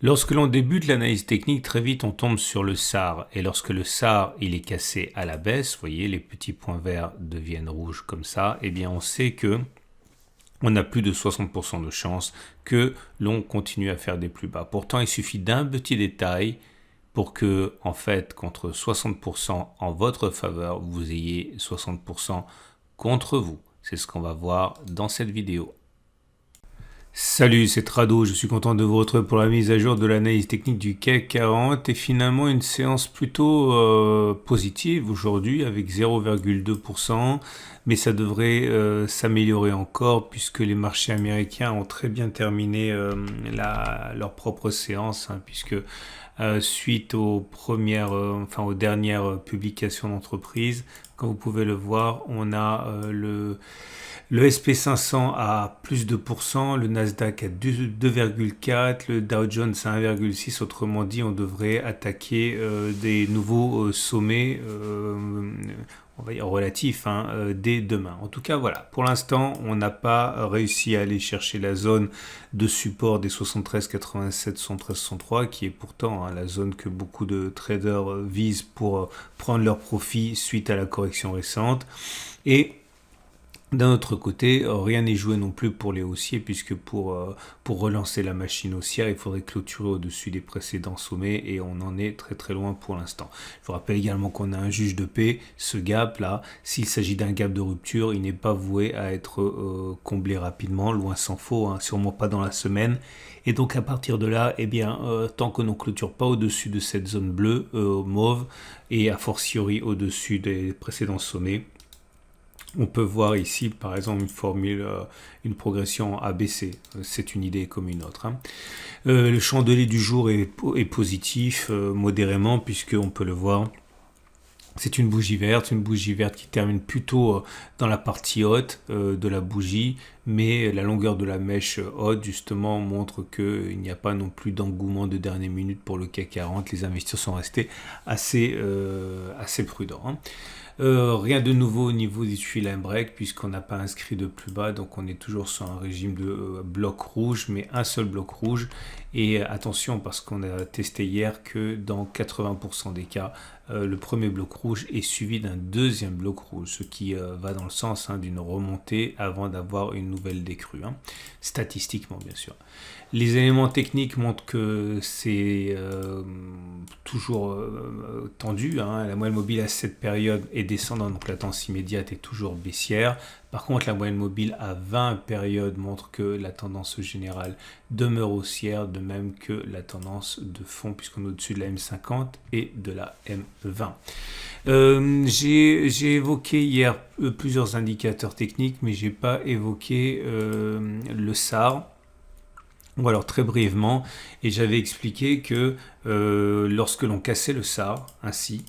Lorsque l'on débute l'analyse technique, très vite on tombe sur le SAR. Et lorsque le SAR il est cassé à la baisse, vous voyez les petits points verts deviennent rouges comme ça, eh bien on sait que on a plus de 60% de chances que l'on continue à faire des plus bas. Pourtant, il suffit d'un petit détail pour que, en fait, contre 60% en votre faveur, vous ayez 60% contre vous. C'est ce qu'on va voir dans cette vidéo. Salut, c'est Trado, je suis content de vous retrouver pour la mise à jour de l'analyse technique du CAC 40 et finalement une séance plutôt positive aujourd'hui avec 0,2%, mais ça devrait s'améliorer encore puisque les marchés américains ont très bien terminé leur propre séance, puisque suite aux dernières publications d'entreprise, comme vous pouvez le voir, on a le SP500 à plus de %, le Nasdaq à 2,4, le Dow Jones à 1,6. Autrement dit, on devrait attaquer des nouveaux sommets on va dire relatifs dès demain. En tout cas, voilà. Pour l'instant, on n'a pas réussi à aller chercher la zone de support des 73,87, 73,63, qui est pourtant la zone que beaucoup de traders visent pour prendre leur profit suite à la correction récente. Et d'un autre côté, rien n'est joué non plus pour les haussiers, puisque pour relancer la machine haussière, il faudrait clôturer au-dessus des précédents sommets, et on en est très très loin pour l'instant. Je vous rappelle également qu'on a un juge de paix. Ce gap-là, s'il s'agit d'un gap de rupture, il n'est pas voué à être comblé rapidement, loin s'en faut, sûrement pas dans la semaine. Et donc à partir de là, eh bien, tant que l'on ne clôture pas au-dessus de cette zone bleue, mauve, et a fortiori au-dessus des précédents sommets, on peut voir ici, par exemple, une progression ABC. C'est une idée comme une autre. Le chandelier du jour est positif, modérément, puisqu'on peut le voir. C'est une bougie verte qui termine plutôt dans la partie haute de la bougie, mais la longueur de la mèche haute, justement, montre qu'il n'y a pas non plus d'engouement de dernière minute pour le CAC 40. Les investisseurs sont restés assez prudents. Rien de nouveau au niveau du line break puisqu'on n'a pas inscrit de plus bas, donc on est toujours sur un régime de bloc rouge, mais un seul bloc rouge. Et attention, parce qu'on a testé hier que dans 80% des cas, le premier bloc rouge est suivi d'un deuxième bloc rouge, ce qui va dans le sens d'une remontée avant d'avoir une nouvelle décrue, statistiquement bien sûr. Les éléments techniques montrent que c'est toujours tendu. La moyenne mobile à cette période est descendante, donc la tendance immédiate est toujours baissière. Par contre, la moyenne mobile à 20 périodes montre que la tendance générale demeure haussière, de même que la tendance de fond, puisqu'on est au-dessus de la M50 et de la M20. J'ai évoqué hier plusieurs indicateurs techniques, mais je n'ai pas évoqué le SAR. Ou alors très brièvement, et j'avais expliqué que lorsque l'on cassait le SAR, ainsi,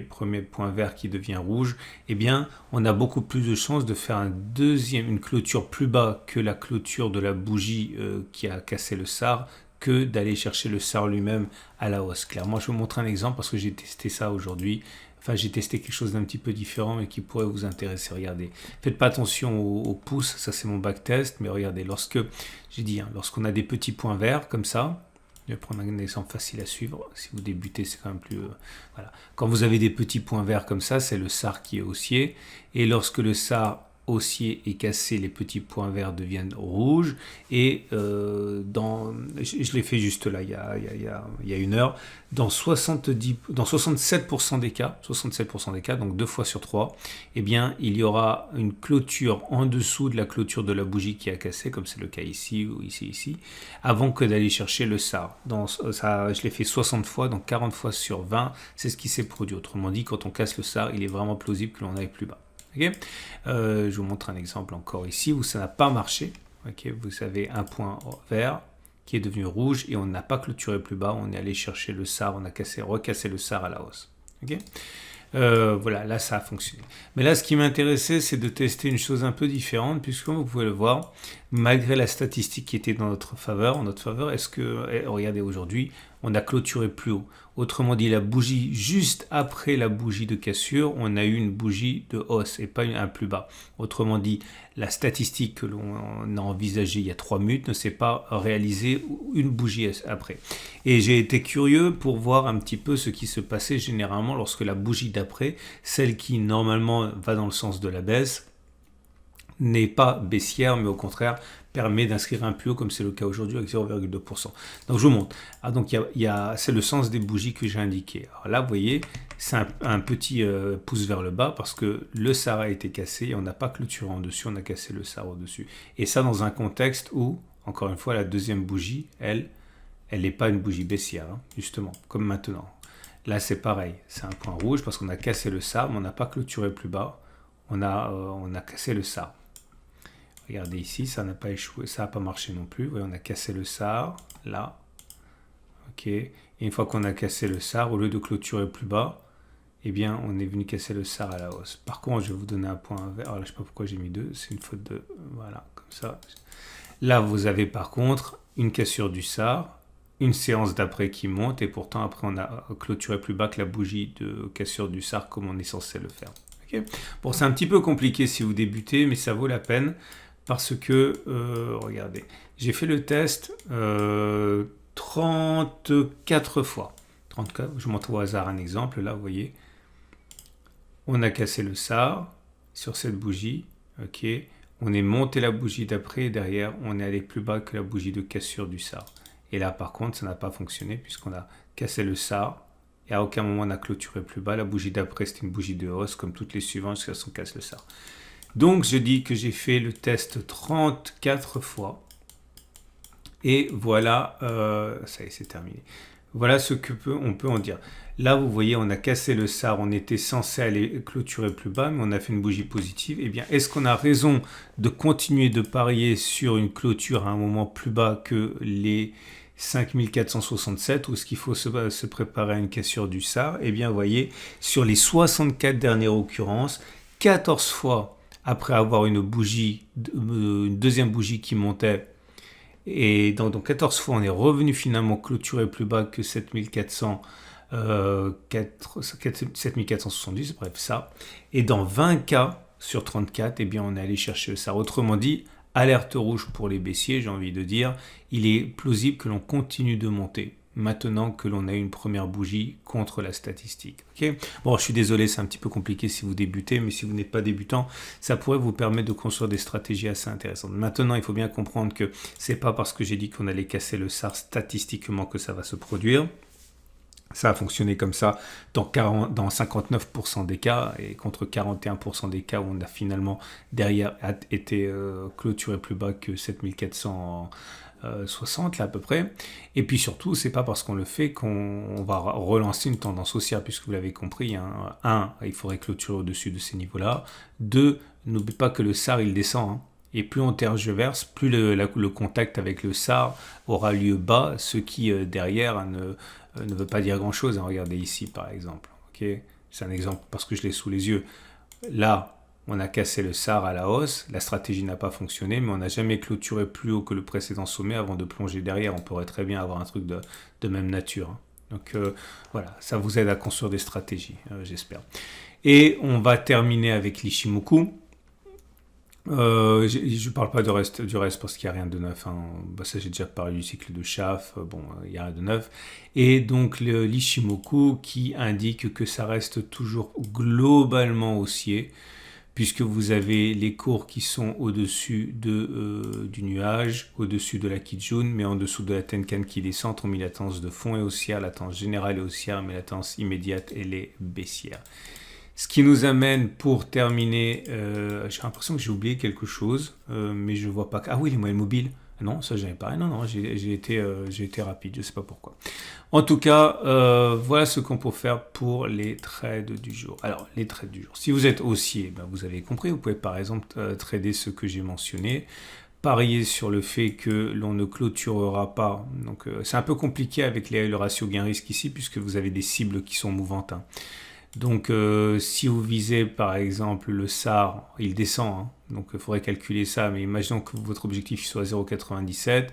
premier point vert qui devient rouge, eh bien, on a beaucoup plus de chances de faire une clôture plus bas que la clôture de la bougie qui a cassé le SAR, que d'aller chercher le SAR lui-même à la hausse. Clairement, je vais vous montrer un exemple parce que j'ai testé ça aujourd'hui. Enfin, j'ai testé quelque chose d'un petit peu différent mais qui pourrait vous intéresser. Regardez, faites pas attention au pouce, ça c'est mon backtest, mais regardez, lorsqu'on a des petits points verts comme ça, je vais prendre un exemple facile à suivre. Si vous débutez, c'est quand même plus... voilà. Quand vous avez des petits points verts comme ça, c'est le SAR qui est haussier. Et lorsque le SAR haussier est cassé, les petits points verts deviennent rouges. Et je l'ai fait juste là, il y a une heure, dans 67% des cas, donc 2 fois sur 3, eh bien, il y aura une clôture en dessous de la clôture de la bougie qui a cassé, comme c'est le cas ici ou ici, avant que d'aller chercher le SAR. Je l'ai fait 60 fois, donc 40 fois sur 20, c'est ce qui s'est produit. Autrement dit, quand on casse le SAR, il est vraiment plausible que l'on aille plus bas. Je vous montre un exemple encore ici où ça n'a pas marché. Vous avez un point vert qui est devenu rouge et on n'a pas clôturé plus bas, on est allé chercher le SAR, on a recassé le SAR à la hausse. Voilà, là ça a fonctionné. Mais là, ce qui m'intéressait, c'est de tester une chose un peu différente, puisque comme vous pouvez le voir, malgré la statistique qui était dans notre faveur, en notre faveur, est-ce que, regardez aujourd'hui, on a clôturé plus haut. Autrement dit, la bougie juste après la bougie de cassure, on a eu une bougie de hausse et pas un plus bas. Autrement dit, la statistique que l'on a envisagée il y a 3 minutes ne s'est pas réalisée une bougie après. Et j'ai été curieux pour voir un petit peu ce qui se passait généralement lorsque la bougie d'après, celle qui normalement va dans le sens de la baisse, n'est pas baissière, mais au contraire permet d'inscrire un plus haut, comme c'est le cas aujourd'hui avec 0,2%. Donc je vous montre. Donc c'est le sens des bougies que j'ai indiqué. Alors là, vous voyez, c'est un petit pouce vers le bas parce que le SAR a été cassé et on n'a pas clôturé en dessus, on a cassé le SAR au-dessus. Et ça dans un contexte où, encore une fois, la deuxième bougie, elle n'est pas une bougie baissière, hein, justement, comme maintenant. Là, c'est pareil, c'est un point rouge parce qu'on a cassé le SAR, mais on n'a pas clôturé plus bas, on a cassé le SAR. Regardez ici, ça n'a pas échoué, ça n'a pas marché non plus. Vous voyez, on a cassé le SAR, là. Ok. Et une fois qu'on a cassé le SAR, au lieu de clôturer plus bas, eh bien, on est venu casser le SAR à la hausse. Par contre, je vais vous donner un point vert. Alors là, je ne sais pas pourquoi j'ai mis 2, c'est une faute de... Voilà, comme ça. Là, vous avez par contre une cassure du SAR, une séance d'après qui monte, et pourtant, après, on a clôturé plus bas que la bougie de cassure du SAR, comme on est censé le faire. Okay. Bon, c'est un petit peu compliqué si vous débutez, mais ça vaut la peine. Parce que, regardez, j'ai fait le test 34 fois. 34, je montre au hasard un exemple. Là, vous voyez, on a cassé le SAR sur cette bougie. Ok, on est monté la bougie d'après et derrière, on est allé plus bas que la bougie de cassure du SAR. Et là, par contre, ça n'a pas fonctionné puisqu'on a cassé le SAR. Et à aucun moment, on a clôturé plus bas. La bougie d'après, c'était une bougie de hausse, comme toutes les suivantes, jusqu'à ce qu'on casse le SAR. Donc, je dis que j'ai fait le test 34 fois. Et voilà, ça y est, c'est terminé. Voilà ce qu'on peut en dire. Là, vous voyez, on a cassé le SAR. On était censé aller clôturer plus bas, mais on a fait une bougie positive. Eh bien, est-ce qu'on a raison de continuer de parier sur une clôture à un moment plus bas que les 5467 ou est-ce qu'il faut se préparer à une cassure du SAR? Eh bien, vous voyez, sur les 64 dernières occurrences, 14 fois après avoir une deuxième bougie qui montait, et donc 14 fois on est revenu finalement clôturer plus bas que 7470, bref ça, et dans 20 cas sur 34, eh bien on est allé chercher ça. Autrement dit, alerte rouge pour les baissiers, j'ai envie de dire, il est plausible que l'on continue de monter. Maintenant que l'on a une première bougie contre la statistique. Okay, bon, je suis désolé, c'est un petit peu compliqué si vous débutez, mais si vous n'êtes pas débutant, ça pourrait vous permettre de construire des stratégies assez intéressantes. Maintenant, il faut bien comprendre que c'est pas parce que j'ai dit qu'on allait casser le SAR statistiquement que ça va se produire. Ça a fonctionné comme ça dans 59% des cas et contre 41% des cas où on a finalement derrière été clôturé plus bas que 7460 là à peu près. Et puis surtout, c'est pas parce qu'on le fait qu'on va relancer une tendance haussière, puisque vous l'avez compris, hein. 1, il faudrait clôturer au-dessus de ces niveaux-là. 2, n'oubliez pas que le SAR il descend, hein. Et plus on tergiverse, plus le contact avec le SAR aura lieu bas, ce qui derrière ne veut pas dire grand-chose. Hein. Regardez ici par exemple. Okay, c'est un exemple parce que je l'ai sous les yeux. Là, on a cassé le SAR à la hausse, la stratégie n'a pas fonctionné, mais on n'a jamais clôturé plus haut que le précédent sommet avant de plonger derrière. On pourrait très bien avoir un truc de même nature. Hein. Donc voilà, ça vous aide à construire des stratégies, j'espère. Et on va terminer avec l'Ichimoku. Je ne parle pas du reste parce qu'il n'y a rien de neuf. Hein. Bah, ça, j'ai déjà parlé du cycle de Schaff. Bon, il n'y a rien de neuf. Et donc, l'Ichimoku qui indique que ça reste toujours globalement haussier, puisque vous avez les cours qui sont au-dessus du nuage, au-dessus de la Kijun, mais en dessous de la Tenkan qui descend. On met la tendance de fond et haussière, la tendance générale est haussière, mais la tendance immédiate, elle est baissière. Ce qui nous amène pour terminer, j'ai l'impression que j'ai oublié quelque chose, mais je ne vois pas. Ah oui, les moyennes mobiles. Non, ça j'avais pas. Non, j'ai été rapide, je ne sais pas pourquoi. En tout cas, voilà ce qu'on peut faire pour les trades du jour. Alors, les trades du jour. Si vous êtes haussier, ben, vous avez compris, vous pouvez par exemple trader ce que j'ai mentionné. Parier sur le fait que l'on ne clôturera pas. Donc, c'est un peu compliqué avec le ratio gain-risque ici, puisque vous avez des cibles qui sont mouvantes. Hein. Donc, si vous visez par exemple le SAR, il descend, hein, Donc il faudrait calculer ça, mais imaginons que votre objectif soit à 0,97.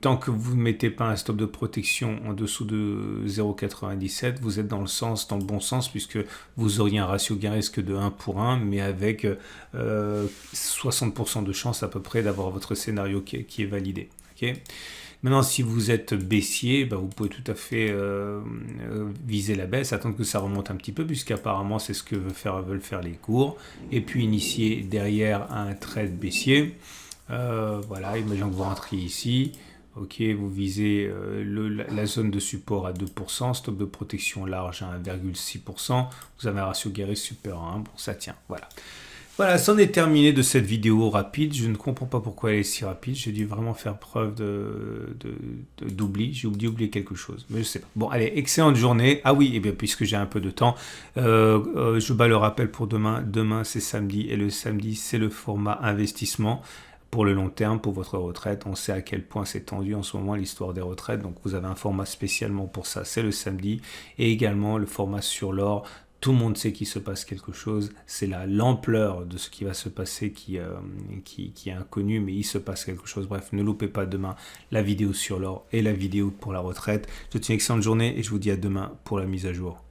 Tant que vous ne mettez pas un stop de protection en dessous de 0,97, vous êtes dans le bon sens, puisque vous auriez un ratio gain risque de 1 pour 1, mais avec 60% de chance à peu près d'avoir votre scénario qui est validé. Okay. Maintenant, si vous êtes baissier, vous pouvez tout à fait viser la baisse, attendre que ça remonte un petit peu, puisqu'apparemment c'est ce que veulent faire les cours, et puis initier derrière un trade baissier. Voilà, imaginons que vous rentrez ici, ok, vous visez la zone de support à 2%, stop de protection large à 1,6%, vous avez un ratio guéri supérieur à 1, bon ça tient, voilà. Voilà, c'en est terminé de cette vidéo rapide. Je ne comprends pas pourquoi elle est si rapide. J'ai dû vraiment faire preuve d'oubli. J'ai oublié quelque chose, mais je sais pas. Bon, allez, excellente journée. Ah oui, et bien puisque j'ai un peu de temps, je bats le rappel pour demain. Demain, c'est samedi, et le samedi, c'est le format investissement pour le long terme, pour votre retraite. On sait à quel point c'est tendu en ce moment l'histoire des retraites. Donc, vous avez un format spécialement pour ça. C'est le samedi, et également le format sur l'or. Tout le monde sait qu'il se passe quelque chose, c'est l'ampleur de ce qui va se passer qui est inconnu, mais il se passe quelque chose. Bref, ne loupez pas demain la vidéo sur l'or et la vidéo pour la retraite. Je vous souhaite une excellente journée et je vous dis à demain pour la mise à jour.